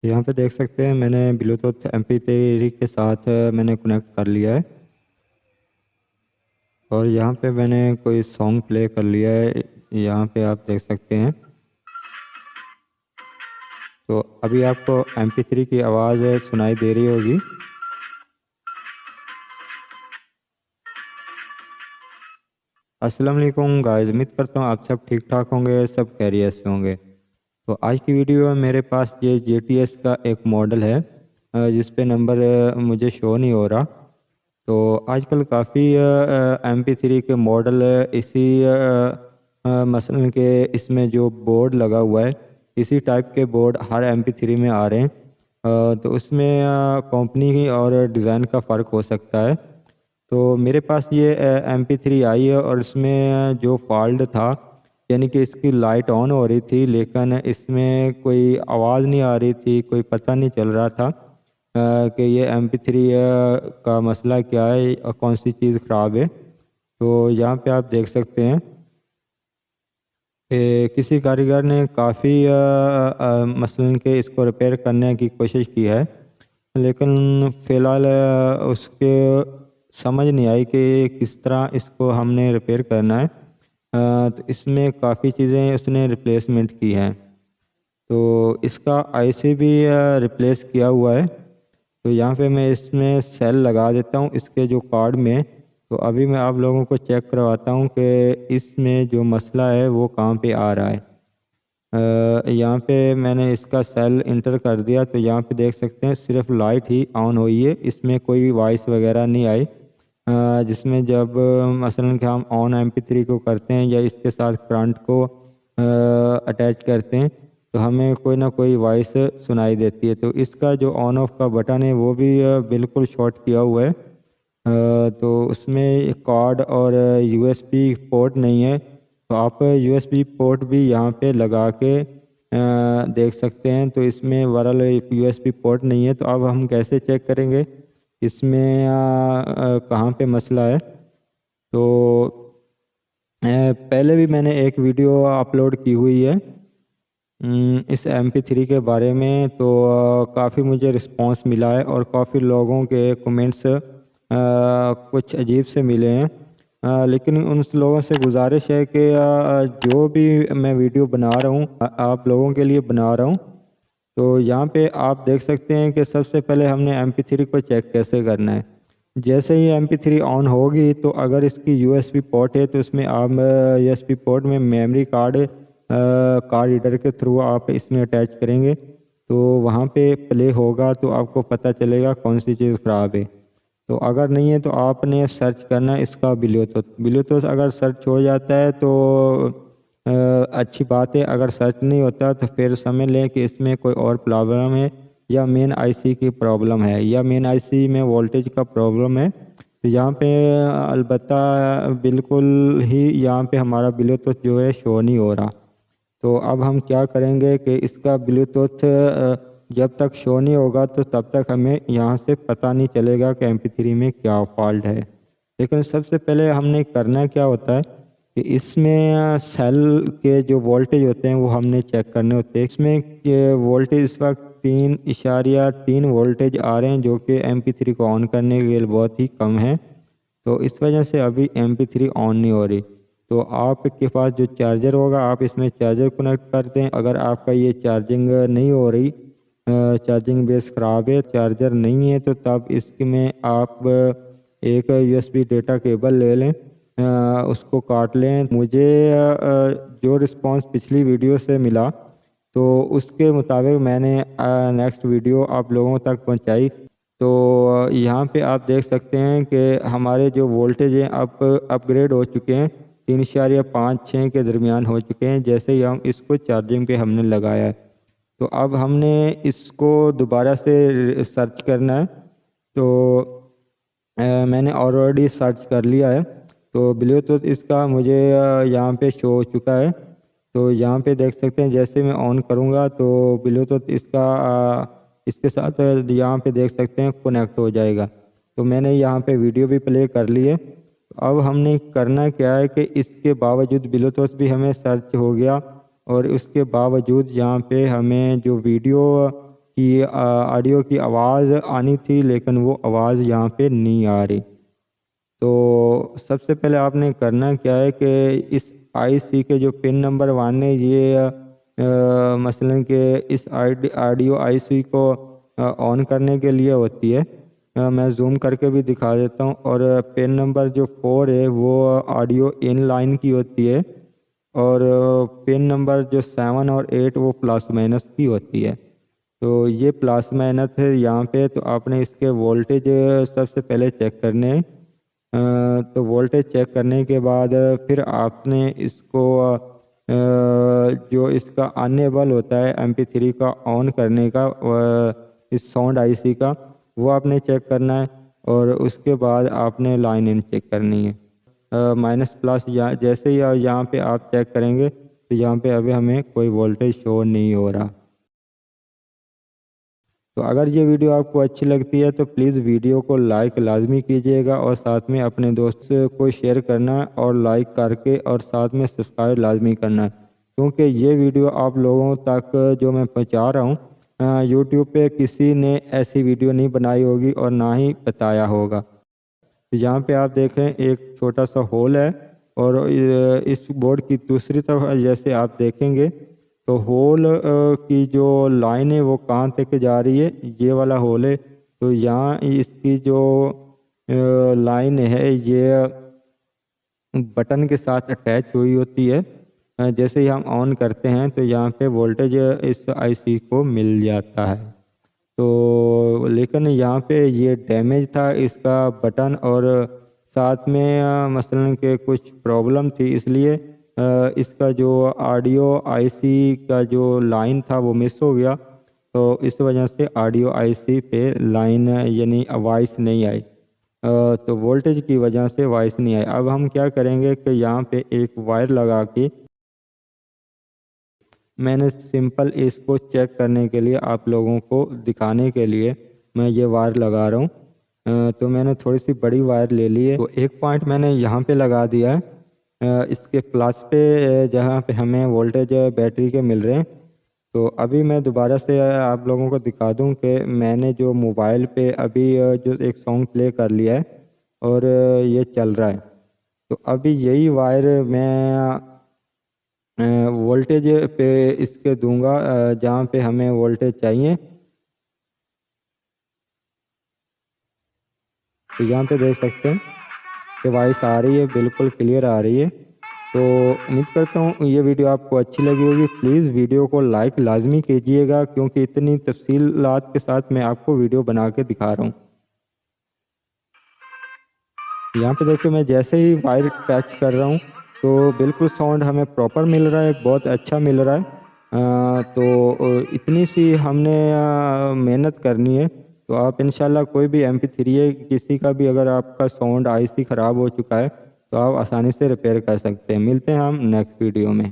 یہاں پہ دیکھ سکتے ہیں میں نے بلوٹوتھ MP3 کے ساتھ میں نے کنیکٹ کر لیا ہے، اور یہاں پہ میں نے کوئی سانگ پلے کر لیا ہے۔ یہاں پہ آپ دیکھ سکتے ہیں، تو ابھی آپ کو MP3 کی آواز سنائی دے رہی ہوگی۔ السلام علیکم گائز، امید کرتا ہوں آپ سب ٹھیک ٹھاک ہوں گے، سب خیریت سے ہوں گے۔ تو آج کی ویڈیو میں میرے پاس یہ GTS کا ایک ماڈل ہے جس پہ نمبر مجھے شو نہیں ہو رہا۔ تو آج کل کافی MP3 کے ماڈل اسی مثلا کہ اس میں جو بورڈ لگا ہوا ہے، اسی ٹائپ کے بورڈ ہر MP3 میں آ رہے ہیں۔ تو اس میں کمپنی اور ڈیزائن کا فرق ہو سکتا ہے۔ تو میرے پاس یہ MP3 آئی ہے، اور اس میں جو فالٹ تھا، یعنی کہ اس کی لائٹ آن ہو رہی تھی لیکن اس میں کوئی آواز نہیں آ رہی تھی، کوئی پتہ نہیں چل رہا تھا کہ یہ MP3 کا مسئلہ کیا ہے اور کون سی چیز خراب ہے۔ تو یہاں پہ آپ دیکھ سکتے ہیں کہ کسی کاریگر نے کافی مثلاً کہ اس کو ریپیئر کرنے کی کوشش کی ہے، لیکن فی الحال اس کے سمجھ نہیں آئی کہ کس طرح اس کو ہم نے ریپیئر کرنا ہے۔ تو اس میں کافی چیزیں اس نے ریپلیسمنٹ کی ہیں۔ تو اس کا IC بھی ریپلیس کیا ہوا ہے۔ تو یہاں پہ میں اس میں سیل لگا دیتا ہوں اس کے جو کارڈ میں۔ تو ابھی میں آپ لوگوں کو چیک کرواتا ہوں کہ اس میں جو مسئلہ ہے وہ کہاں پہ آ رہا ہے۔ یہاں پہ میں نے اس کا سیل انٹر کر دیا، تو یہاں پہ دیکھ سکتے ہیں صرف لائٹ ہی آن ہوئی ہے، اس میں کوئی وائس وغیرہ نہیں آئی۔ جس میں جب مثلاً کہ ہم آن MP3 کو کرتے ہیں یا اس کے ساتھ کرنٹ کو اٹیچ کرتے ہیں تو ہمیں کوئی نہ کوئی وائس سنائی دیتی ہے۔ تو اس کا جو آن آف کا بٹن ہے وہ بھی بالکل شارٹ کیا ہوا ہے۔ تو اس میں کارڈ اور USB پورٹ نہیں ہے، تو آپ USB پورٹ بھی یہاں پہ لگا کے دیکھ سکتے ہیں۔ تو اس میں ورل USB پورٹ نہیں ہے، تو اب ہم کیسے چیک کریں گے اس میں کہاں پہ مسئلہ ہے؟ تو پہلے بھی میں نے ایک ویڈیو اپلوڈ کی ہوئی ہے اس MP3 کے بارے میں، تو کافی مجھے رسپانس ملا ہے اور کافی لوگوں کے کمنٹس کچھ عجیب سے ملے ہیں۔ لیکن ان لوگوں سے گزارش ہے کہ جو بھی میں ویڈیو بنا رہا ہوں آپ لوگوں کے لیے بنا رہا ہوں۔ تو یہاں پہ آپ دیکھ سکتے ہیں کہ سب سے پہلے ہم نے MP3 کو چیک کیسے کرنا ہے۔ جیسے ہی MP3 آن ہوگی تو اگر اس کی USB پورٹ ہے تو اس میں آپ USB پورٹ میں میموری کارڈ ریڈر کے تھرو آپ اس میں اٹیچ کریں گے، تو وہاں پہ پلے ہوگا تو آپ کو پتہ چلے گا کون سی چیز خراب ہے۔ تو اگر نہیں ہے تو آپ نے سرچ کرنا ہے اس کا بلوٹوتھ اگر سرچ ہو جاتا ہے تو اچھی بات ہے، اگر سرچ نہیں ہوتا تو پھر سمجھ لیں کہ اس میں کوئی اور پرابلم ہے، یا مین IC کی پرابلم ہے، یا مین IC میں وولٹیج کا پرابلم ہے۔ تو یہاں پہ البتہ بالکل ہی یہاں پہ ہمارا بلوٹوتھ جو ہے شو نہیں ہو رہا۔ تو اب ہم کیا کریں گے کہ اس کا بلوٹوتھ جب تک شو نہیں ہوگا تو تب تک ہمیں یہاں سے پتہ نہیں چلے گا کہ MP3 میں کیا فالٹ ہے۔ لیکن سب سے پہلے ہم نے کرنا کیا ہوتا ہے کہ اس میں سیل کے جو وولٹیج ہوتے ہیں وہ ہم نے چیک کرنے ہوتے ہیں۔ اس میں وولٹیج اس وقت 3.3 وولٹیج آ رہے ہیں، جو کہ MP3 کو آن کرنے کے لیے بہت ہی کم ہے۔ تو اس وجہ سے ابھی MP3 آن نہیں ہو رہی۔ تو آپ کے پاس جو چارجر ہوگا آپ اس میں چارجر کنیکٹ کرتے ہیں۔ اگر آپ کا یہ چارجنگ نہیں ہو رہی، چارجنگ بیس خراب ہے، چارجر نہیں ہے، تو تب اس میں آپ ایک USB ڈیٹا کیبل لے لیں، اس کو کاٹ لیں۔ مجھے جو رسپانس پچھلی ویڈیو سے ملا تو اس کے مطابق میں نے نیکسٹ ویڈیو آپ لوگوں تک پہنچائی۔ تو یہاں پہ آپ دیکھ سکتے ہیں کہ ہمارے جو وولٹیج ہیں اب اپ گریڈ ہو چکے ہیں، 3.56 کے درمیان ہو چکے ہیں جیسے ہی ہم اس کو چارجنگ پہ ہم نے لگایا ہے۔ تو اب ہم نے اس کو دوبارہ سے سرچ کرنا ہے۔ تو میں نے آلریڈی سرچ کر لیا ہے، تو بلوٹوتھ اس کا مجھے یہاں پہ شو ہو چکا ہے۔ تو یہاں پہ دیکھ سکتے ہیں جیسے میں آن کروں گا تو بلوٹوتھ اس کے ساتھ یہاں پہ دیکھ سکتے ہیں کنیکٹ ہو جائے گا۔ تو میں نے یہاں پہ ویڈیو بھی پلے کر لی ہے۔ اب ہم نے کرنا کیا ہے کہ اس کے باوجود بلوٹوتھ بھی ہمیں سرچ ہو گیا، اور اس کے باوجود یہاں پہ ہمیں جو ویڈیو کی آڈیو کی آواز آنی تھی، لیکن وہ آواز یہاں پہ نہیں آ رہی۔ تو سب سے پہلے آپ نے کرنا کیا ہے کہ اس آئی سی کے جو پن نمبر 1 ہے، یہ مثلاً کہ اس آڈیو آئی سی کو آن کرنے کے لیے ہوتی ہے۔ میں زوم کر کے بھی دکھا دیتا ہوں۔ اور پن نمبر جو 4 ہے وہ آڈیو ان لائن کی ہوتی ہے، اور پن نمبر جو 7 اور 8 وہ پلس مائنس کی ہوتی ہے۔ تو یہ پلس مائنس ہے یہاں پہ، تو آپ نے اس کے وولٹیج سب سے پہلے چیک کرنے ہیں۔ تو وولٹیج چیک کرنے کے بعد پھر آپ نے اس کو جو اس کا انیبل ہوتا ہے MP3 کا آن کرنے کا، اس ساؤنڈ آئی سی کا، وہ آپ نے چیک کرنا ہے، اور اس کے بعد آپ نے لائن ان چیک کرنی ہے۔ مائنس پلس جیسے ہی یہاں پہ آپ چیک کریں گے تو یہاں پہ ابھی ہمیں کوئی وولٹیج شو نہیں ہو رہا۔ تو اگر یہ ویڈیو آپ کو اچھی لگتی ہے تو پلیز ویڈیو کو لائک لازمی کیجیے گا، اور ساتھ میں اپنے دوست کو شیئر کرنا اور لائک کر کے، اور ساتھ میں سبسکرائب لازمی کرنا ہے، کیونکہ یہ ویڈیو آپ لوگوں تک جو میں پہنچا رہا ہوں، یوٹیوب پہ کسی نے ایسی ویڈیو نہیں بنائی ہوگی اور نہ ہی بتایا ہوگا۔ یہاں پہ آپ دیکھیں ایک چھوٹا سا ہول ہے، اور اس بورڈ کی دوسری طرف جیسے آپ دیکھیں گے تو ہول کی جو لائن ہے وہ کہاں تک جا رہی ہے، یہ والا ہول ہے۔ تو یہاں اس کی جو لائن ہے یہ بٹن کے ساتھ اٹیچ ہوئی ہوتی ہے۔ جیسے ہی ہم آن کرتے ہیں تو یہاں پہ وولٹیج اس آئی سی کو مل جاتا ہے۔ تو لیکن یہاں پہ یہ ڈیمیج تھا اس کا بٹن، اور ساتھ میں مثلاً کہ کچھ پرابلم تھی، اس لیے اس کا جو آڈیو آئی سی کا جو لائن تھا وہ مس ہو گیا، تو اس وجہ سے آڈیو آئی سی پہ لائن یعنی وائس نہیں آئی، تو وولٹیج کی وجہ سے وائس نہیں آئی۔ اب ہم کیا کریں گے کہ یہاں پہ ایک وائر لگا کے، میں نے سمپل اس کو چیک کرنے کے لیے آپ لوگوں کو دکھانے کے لیے میں یہ وائر لگا رہا ہوں۔ تو میں نے تھوڑی سی بڑی وائر لے لی ہے، تو ایک پوائنٹ میں نے یہاں پہ لگا دیا ہے اس کے پلس پہ، جہاں پہ ہمیں وولٹیج بیٹری کے مل رہے ہیں۔ تو ابھی میں دوبارہ سے آپ لوگوں کو دکھا دوں کہ میں نے جو موبائل پہ ابھی جو ایک سانگ پلے کر لیا ہے اور یہ چل رہا ہے، تو ابھی یہی وائر میں وولٹیج پہ اس کے دوں گا جہاں پہ ہمیں وولٹیج چاہیے۔ تو یہاں پہ دیکھ سکتے ہیں کہ وائس آ رہی ہے، بالکل کلیئر آ رہی ہے۔ تو امید کرتا ہوں یہ ویڈیو آپ کو اچھی لگی ہوگی۔ پلیز ویڈیو کو لائک لازمی کیجیے گا، کیونکہ اتنی تفصیلات کے ساتھ میں آپ کو ویڈیو بنا کے دکھا رہا ہوں۔ یہاں پہ دیکھیں میں جیسے ہی وائر ٹچ کر رہا ہوں تو بالکل ساؤنڈ ہمیں پراپر مل رہا ہے، بہت اچھا مل رہا ہے۔ تو اتنی سی ہم نے محنت کرنی ہے۔ تو آپ انشاءاللہ کوئی بھی MP3 کسی کا بھی اگر آپ کا ساؤنڈ آئی سی خراب ہو چکا ہے تو آپ آسانی سے ریپیئر کر سکتے ہیں۔ ملتے ہیں ہم نیکسٹ ویڈیو میں۔